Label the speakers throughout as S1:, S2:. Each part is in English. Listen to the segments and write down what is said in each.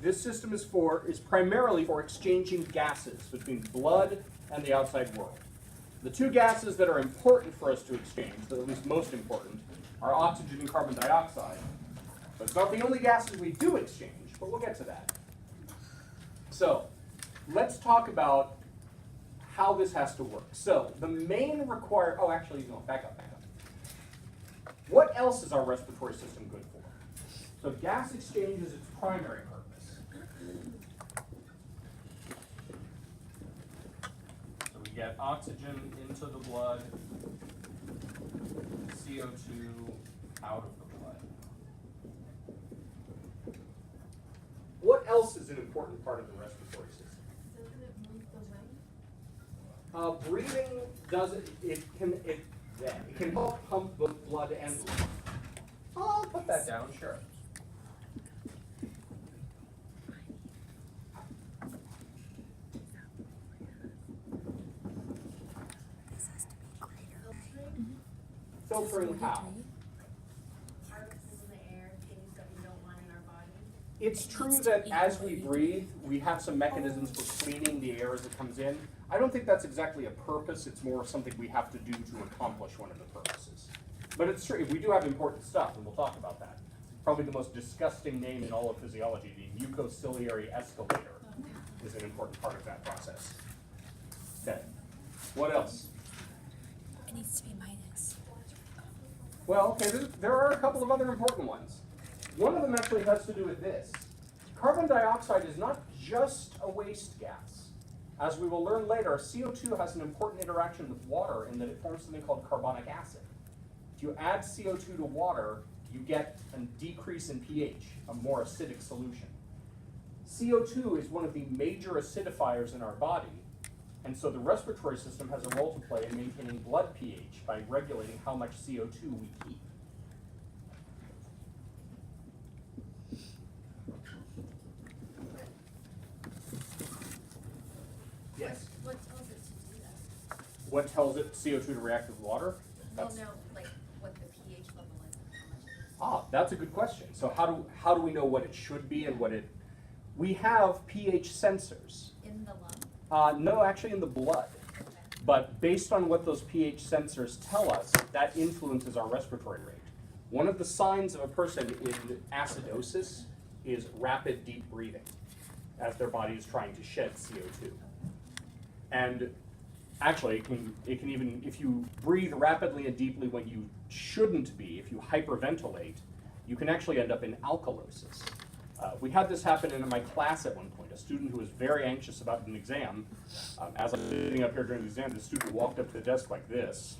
S1: this system is primarily for exchanging gases between blood and the outside world. The two gases that are important for us to exchange, or at least most important, are oxygen and carbon dioxide. But it's not the only gases we do exchange, but we'll get to that. So let's talk about how this has to work. So the main required, oh actually, no, back up. What else is our respiratory system good for? So gas exchange is its primary purpose. So we get oxygen into the blood, CO2 out of the blood. What else is an important part of the respiratory system?
S2: Doesn't it move the wing?
S1: Breathing doesn't, it can help pump both blood and lymph. I'll put that down, sure. Filtering how?
S2: Particles in the air, things that we don't want in our body.
S1: It's true that as we breathe, we have some mechanisms for cleaning the air as it comes in. I don't think that's exactly a purpose. It's more something we have to do to accomplish one of the purposes. But it's true. We do have important stuff, and we'll talk about that. Probably the most disgusting name in all of physiology, the mucociliary escalator, is an important part of that process. Okay. What else?
S3: It needs to be minus.
S1: Well, okay, there are a couple of other important ones. One of them actually has to do with this. Carbon dioxide is not just a waste gas. As we will learn later, CO2 has an important interaction with water in that it forms something called carbonic acid. If you add CO2 to water, you get a decrease in pH, a more acidic solution. CO2 is one of the major acidifiers in our body, and so the respiratory system has a role to play in maintaining blood pH by regulating how much CO2 we keep. Yes?
S2: What tells it to do that?
S1: What tells it CO2 to react with water?
S2: Well, no, like what the pH level is.
S1: That's a good question. So how do we know what it should be and what it? We have pH sensors.
S2: In the lung?
S1: No, actually in the blood.
S2: Okay.
S1: But based on what those pH sensors tell us, that influences our respiratory rate. One of the signs of a person in acidosis is rapid deep breathing, as their body is trying to shed CO2. And actually, it can even, if you breathe rapidly and deeply when you shouldn't be, if you hyperventilate, you can actually end up in alkalosis. We had this happen in my class at one point. A student who was very anxious about an exam. As I was sitting up here during the exam, the student walked up to the desk like this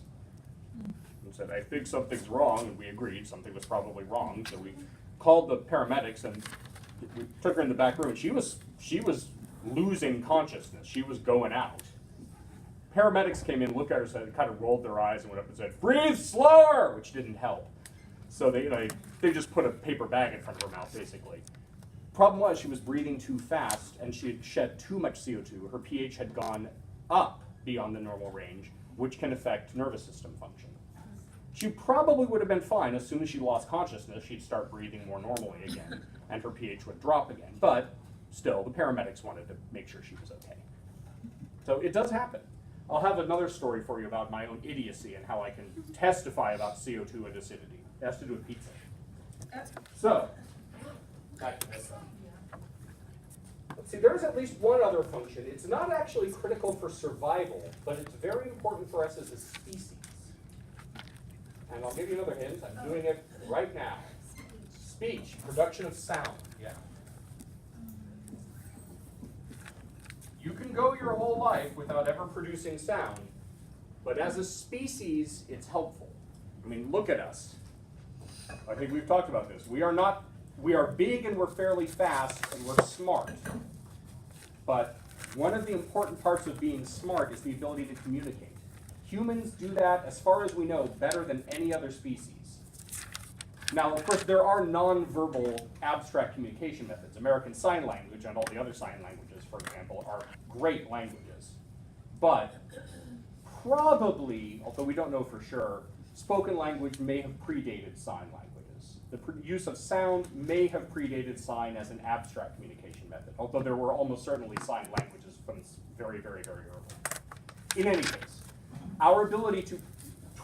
S1: and said, "I think something's wrong," and we agreed something was probably wrong. So we called the paramedics and we took her in the back room. And she was losing consciousness. She was going out. Paramedics came in, looked at her, said, kind of rolled their eyes and went up and said, "Breathe slower," which didn't help. So they just put a paper bag in front of her mouth, basically. Problem was she was breathing too fast and she had shed too much CO2. Her pH had gone up beyond the normal range, which can affect nervous system function. She probably would have been fine. As soon as she lost consciousness, she'd start breathing more normally again, and her pH would drop again. But still, the paramedics wanted to make sure she was okay. So it does happen. I'll have another story for you about my own idiocy and how I can testify about CO2 and acidity. It has to do with pizza. So, back to this. Let's see, there's at least one other function. It's not actually critical for survival, but it's very important for us as a species. And I'll give you another hint. I'm doing it right now. Speech, production of sound. Yeah. You can go your whole life without ever producing sound, but as a species, it's helpful. I mean, look at us. I think we've talked about this. We are big and we're fairly fast and we're smart. But one of the important parts of being smart is the ability to communicate. Humans do that, as far as we know, better than any other species. Now, of course, there are non-verbal abstract communication methods. American Sign Language and all the other sign languages, for example, are great languages. But probably, although we don't know for sure, spoken language may have predated sign languages. The use of sound may have predated sign as an abstract communication method, although there were almost certainly sign languages from very, very, very early. In any case, our ability to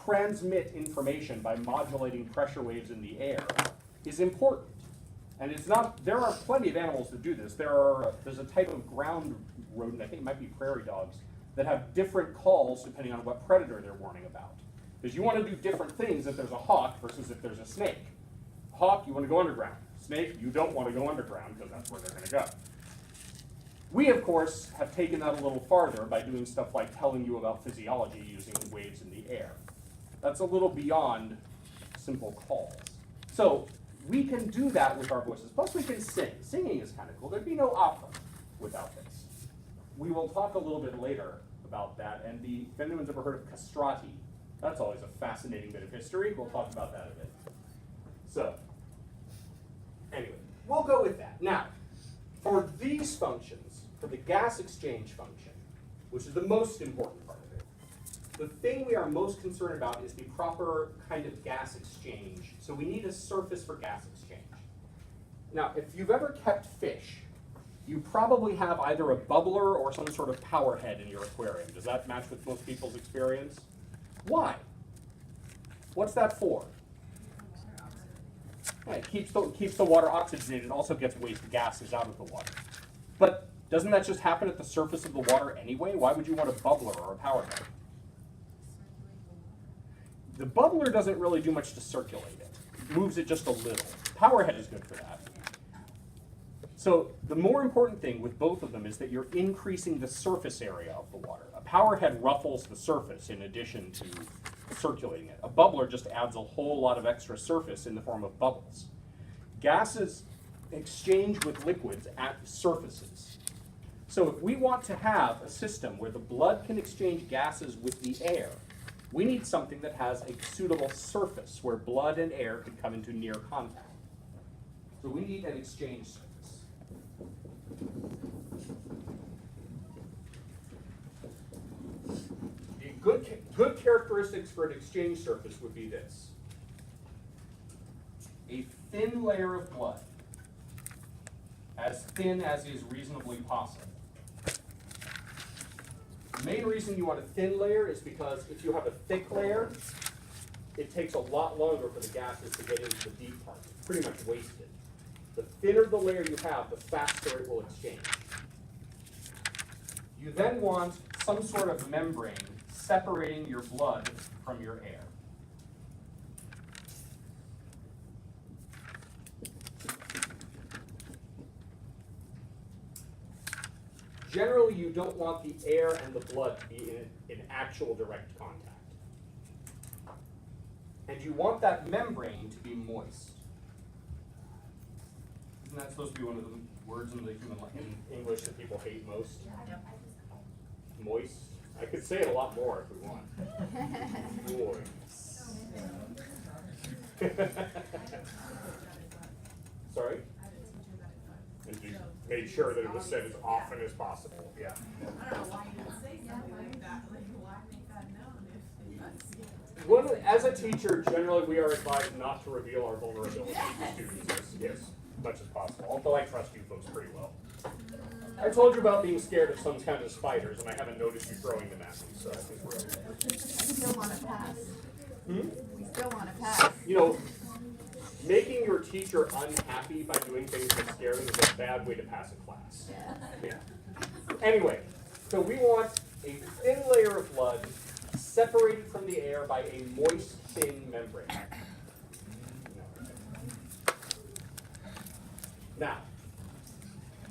S1: transmit information by modulating pressure waves in the air is important. And it's not, there are plenty of animals that do this. There's a type of ground rodent, I think it might be prairie dogs, that have different calls depending on what predator they're warning about. Because you want to do different things if there's a hawk versus if there's a snake. Hawk, you want to go underground. Snake, you don't want to go underground because that's where they're going to go. We, of course, have taken that a little farther by doing stuff like telling you about physiology using waves in the air. That's a little beyond simple calls. So we can do that with our voices. Plus we can sing. Singing is kind of cool. There'd be no opera without this. We will talk a little bit later about that. And if anyone's ever heard of castrati, that's always a fascinating bit of history. We'll talk about that a bit. So, anyway, we'll go with that. Now, for these functions, for the gas exchange function, which is the most important part of it, the thing we are most concerned about is the proper kind of gas exchange. So we need a surface for gas exchange. Now, if you've ever kept fish, you probably have either a bubbler or some sort of power head in your aquarium. Does that match with most people's experience? Why? What's that for? It keeps the water oxygenated. It also gets waste gases out of the water. But doesn't that just happen at the surface of the water anyway? Why would you want a bubbler or a power head? The bubbler doesn't really do much to circulate it. It moves it just a little. Power head is good for that. So the more important thing with both of them is that you're increasing the surface area of the water. A power head ruffles the surface in addition to circulating it. A bubbler just adds a whole lot of extra surface in the form of bubbles. Gases exchange with liquids at surfaces. So if we want to have a system where the blood can exchange gases with the air, we need something that has a suitable surface where blood and air can come into near contact. So we need an exchange surface. Good characteristics for an exchange surface would be this. A thin layer of blood, as thin as is reasonably possible. The main reason you want a thin layer is because if you have a thick layer, it takes a lot longer for the gases to get into the deep part. It's pretty much wasted. The thinner the layer you have, the faster it will exchange. You then want some sort of membrane separating your blood from your air. Generally, you don't want the air and the blood to be in actual direct contact. And you want that membrane to be moist. Isn't that supposed to be one of the words in English that people hate most? Moist. I could say it a lot more if we want. Moist. Sorry? And you made sure that it was said as often as possible. Yeah.
S4: I don't know why you would say something like that. Like, why make that known if
S1: Well, as a teacher, generally we are advised not to reveal our vulnerabilities to students as much as possible. Although I trust you folks pretty well. I told you about being scared of some kind of spiders, and I haven't noticed you throwing them at me, so I think we're okay.
S4: we still want to pass. We still want to pass.
S1: You know, making your teacher unhappy by doing things that scare them is a bad way to pass a class. Yeah. Anyway, so we want a thin layer of blood separated from the air by a moist, thin membrane. Now,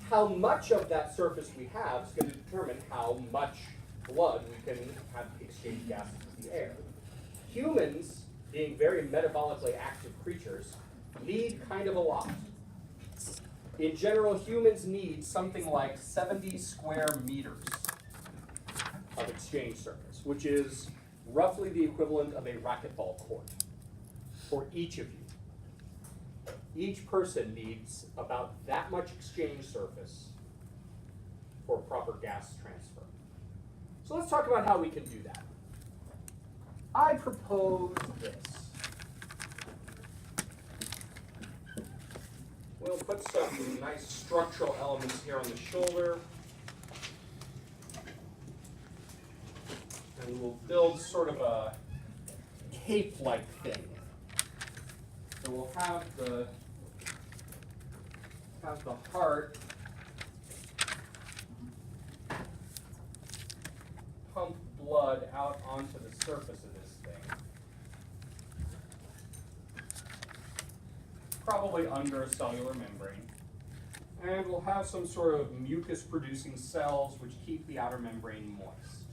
S1: how much of that surface we have is going to determine how much blood we can have exchange gases with the air. Humans, being very metabolically active creatures, need kind of a lot. In general, humans need something like 70 square meters of exchange surface, which is roughly the equivalent of a racquetball court for each of you. Each person needs about that much exchange surface for proper gas transfer. So let's talk about how we can do that. I propose this. we'll put some nice structural elements here on the shoulder. And we'll build sort of a cape-like thing. So we'll have the heart pump blood out onto the surface of this thing. Probably under a cellular membrane. And we'll have some sort of mucus-producing cells which keep the outer membrane moist.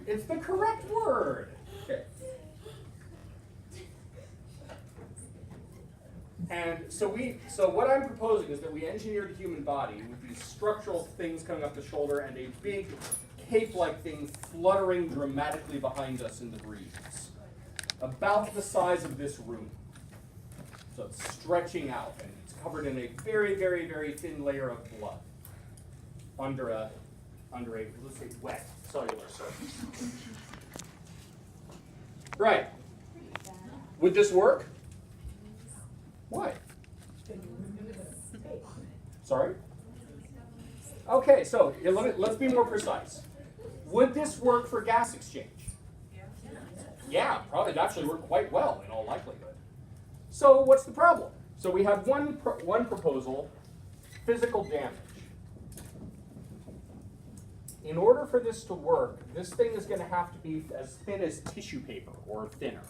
S1: It's the correct word. Okay. And so what I'm proposing is that we engineered a human body with these structural things coming up the shoulder and a big cape-like thing fluttering dramatically behind us in the breeze. About the size of this room. So it's stretching out and it's covered in a very, very, very thin layer of blood under a, let's say, wet cellular surface. Right. Would this work? Why? Sorry? Okay, so let's be more precise. Would this work for gas exchange? Yeah, probably it'd actually work quite well in all likelihood. So what's the problem? So we have one proposal, physical damage. In order for this to work, this thing is going to have to be as thin as tissue paper or thinner.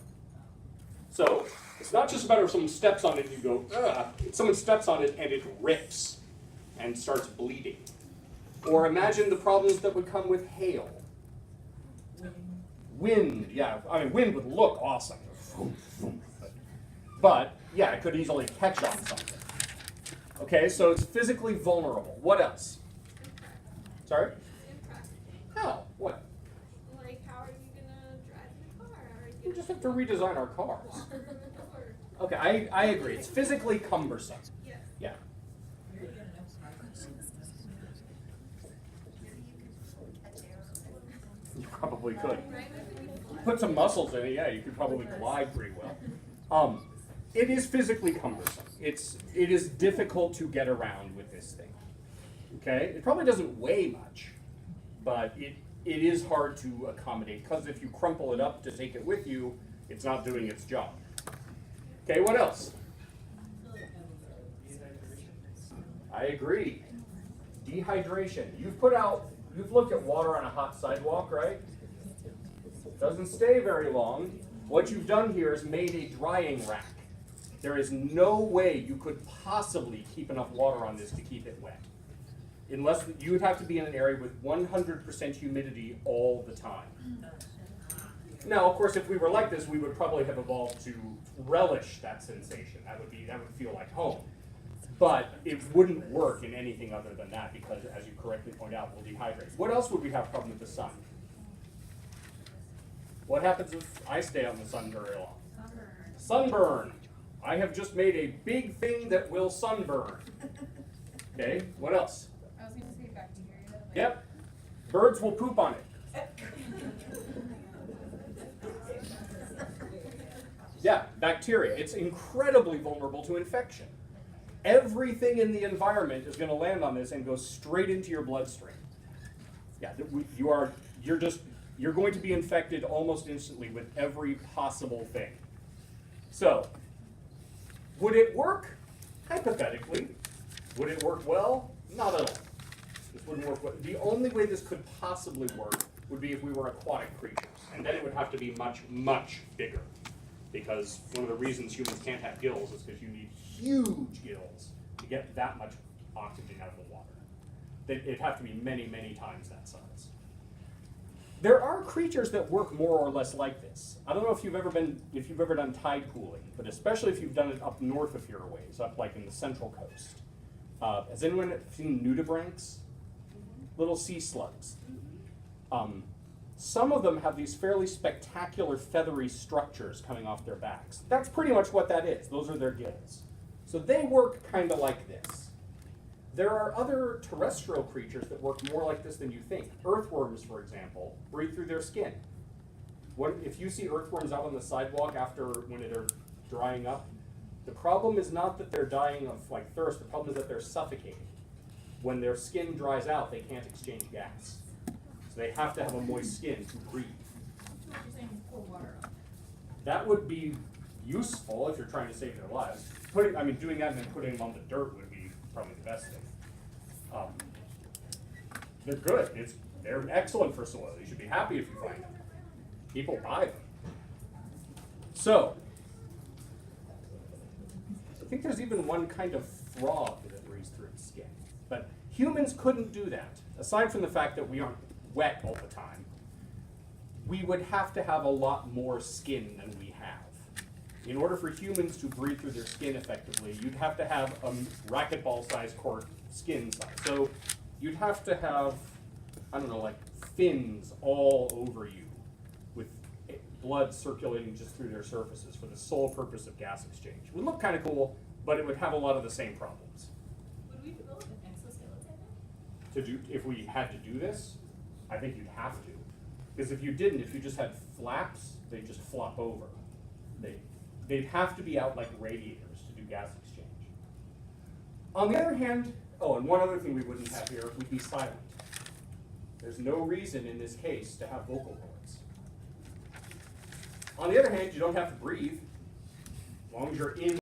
S1: So it's not just a matter of someone steps on it and you go, ugh. Someone steps on it and it rips and starts bleeding. Or imagine the problems that would come with hail. Wind, yeah, I mean, wind would look awesome. But, yeah, it could easily catch on something. Okay, so it's physically vulnerable. What else? Sorry? How? What?
S4: Like, how are you gonna drive the car? How are you
S1: We just have to redesign our cars.
S4: Or-
S1: Okay, I agree. It's physically cumbersome.
S4: Yes.
S1: Yeah. You probably could. Put some muscles in it, yeah, you could probably glide pretty well. It is physically cumbersome. It is difficult to get around with this thing. Okay? It probably doesn't weigh much, but it is hard to accommodate because if you crumple it up to take it with you, it's not doing its job. Okay, what else? I agree. Dehydration. You've looked at water on a hot sidewalk, right? Doesn't stay very long. What you've done here is made a drying rack. There is no way you could possibly keep enough water on this to keep it wet. Unless you would have to be in an area with 100% humidity all the time. Now, of course, if we were like this, we would probably have evolved to relish that sensation. That would feel like home. But it wouldn't work in anything other than that because, as you correctly point out, we'll dehydrate. What else would we have problem with the sun? What happens if I stay out in the sun very long? Sunburn. I have just made a big thing that will sunburn. Okay, what else?
S4: I was gonna say bacteria.
S1: Yep. Birds will poop on it. Yeah, bacteria. It's incredibly vulnerable to infection. Everything in the environment is going to land on this and go straight into your bloodstream. Yeah, you're going to be infected almost instantly with every possible thing. So, would it work? Hypothetically. Would it work well? Not at all. This wouldn't work well. The only way this could possibly work would be if we were aquatic creatures. And then it would have to be much, much bigger. Because one of the reasons humans can't have gills is because you need huge gills to get that much oxygen out of the water. It'd have to be many, many times that size. There are creatures that work more or less like this. I don't know if you've ever done tide pooling, but especially if you've done it up north of here a ways, up like in the central coast. Has anyone seen nudibranchs? Little sea slugs. Some of them have these fairly spectacular feathery structures coming off their backs. That's pretty much what that is. Those are their gills. So they work kind of like this. There are other terrestrial creatures that work more like this than you think. Earthworms, for example, breathe through their skin. If you see earthworms out on the sidewalk when they're drying up. The problem is not that they're dying of like thirst, the problem is that they're suffocating. When their skin dries out, they can't exchange gas. So they have to have a moist skin to breathe.
S4: So what you're saying is pour water on.
S1: That would be useful if you're trying to save their lives. Doing that and then putting them on the dirt would be probably the best thing. They're good. They're excellent for soil. You should be happy if you find them. People buy them. So, I think there's even one kind of frog that breathes through its skin. But humans couldn't do that. Aside from the fact that we aren't wet all the time, we would have to have a lot more skin than we have. In order for humans to breathe through their skin effectively, you'd have to have a racquetball-sized court skin size. So you'd have to have, I don't know, like fins all over you with blood circulating just through their surfaces for the sole purpose of gas exchange. It would look kind of cool, but it would have a lot of the same problems.
S4: Would we develop an exoskeleton?
S1: If we had to do this, I think you'd have to. Because if you didn't, if you just had flaps, they'd just flop over. They'd have to be out like radiators to do gas exchange. On the other hand, and one other thing we wouldn't have here, we'd be silent. There's no reason in this case to have vocal cords. On the other hand, you don't have to breathe, as long as you're in